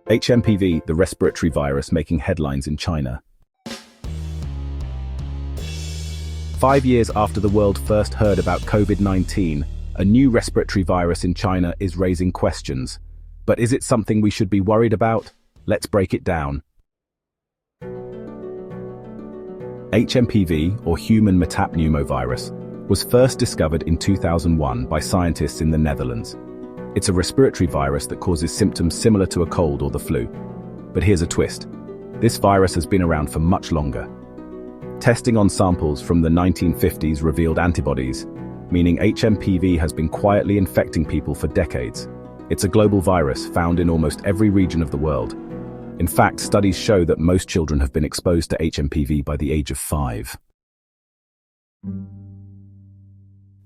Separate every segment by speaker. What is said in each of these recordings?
Speaker 1: HMPV, the respiratory virus making headlines in China. 5 years after the world first heard about COVID-19, a new respiratory virus in China is raising questions. But is it something we should be worried about? Let's break it down. HMPV, or human metapneumovirus, was first discovered in 2001 by scientists in the Netherlands. It's a respiratory virus that causes symptoms similar to a cold or the flu. But here's a twist. This virus has been around for much longer. Testing on samples from the 1950s revealed antibodies, meaning HMPV has been quietly infecting people for decades. It's a global virus found in almost every region of the world. In fact, studies show that most children have been exposed to HMPV by the age of 5.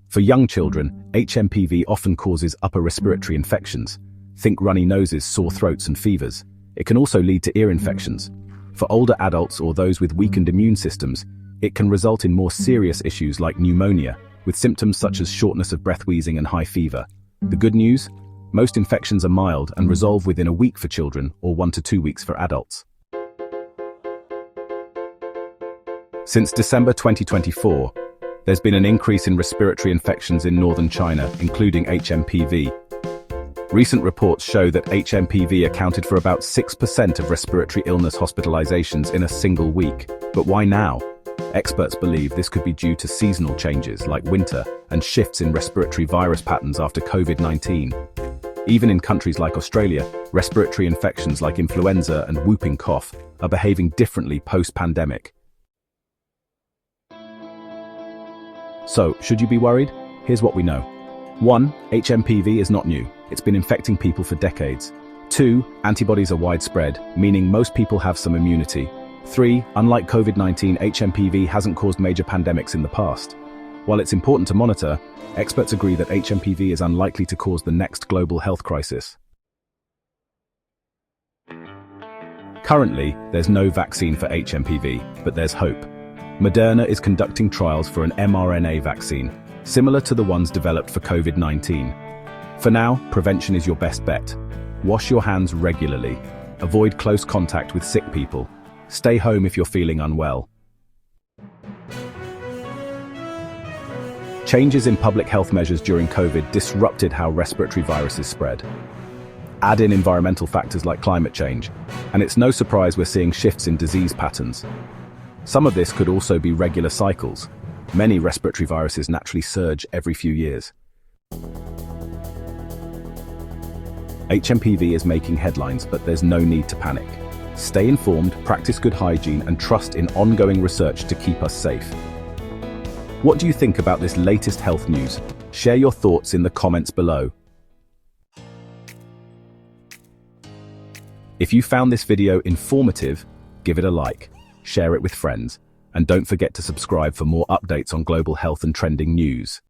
Speaker 1: For young children, HMPV often causes upper respiratory infections. Think runny noses, sore throats, and fevers. It can also lead to ear infections. For older adults or those with weakened immune systems, it can result in more serious issues like pneumonia, with symptoms such as shortness of breath, wheezing, and high fever. The good news? Most infections are mild and resolve within a week for children or 1 to 2 weeks for adults. Since December 2024, there's been an increase in respiratory infections in northern China, including HMPV. Recent reports show that HMPV accounted for about 6% of respiratory illness hospitalizations in a single week. But why now? Experts believe this could be due to seasonal changes like winter and shifts in respiratory virus patterns after COVID-19. Even in countries like Australia, respiratory infections like influenza and whooping cough are behaving differently post-pandemic. So, should you be worried? Here's what we know. 1. HMPV is not new. It's been infecting people for decades. 2. Antibodies are widespread, meaning most people have some immunity. 3. Unlike COVID-19, HMPV hasn't caused major pandemics in the past. While it's important to monitor, experts agree that HMPV is unlikely to cause the next global health crisis. Currently, there's no vaccine for HMPV, but there's hope. Moderna is conducting trials for an mRNA vaccine, similar to the ones developed for COVID-19. For now, prevention is your best bet. Wash your hands regularly. Avoid close contact with sick people. Stay home if you're feeling unwell. Changes in public health measures during COVID disrupted how respiratory viruses spread. Add in environmental factors like climate change, and it's no surprise we're seeing shifts in disease patterns. Some of this could also be regular cycles. Many respiratory viruses naturally surge every few years. HMPV is making headlines, but there's no need to panic. Stay informed, practice good hygiene, and trust in ongoing research to keep us safe. What do you think about this latest health news? Share your thoughts in the comments below. If you found this video informative, give it a like, share it with friends, and don't forget to subscribe for more updates on global health and trending news.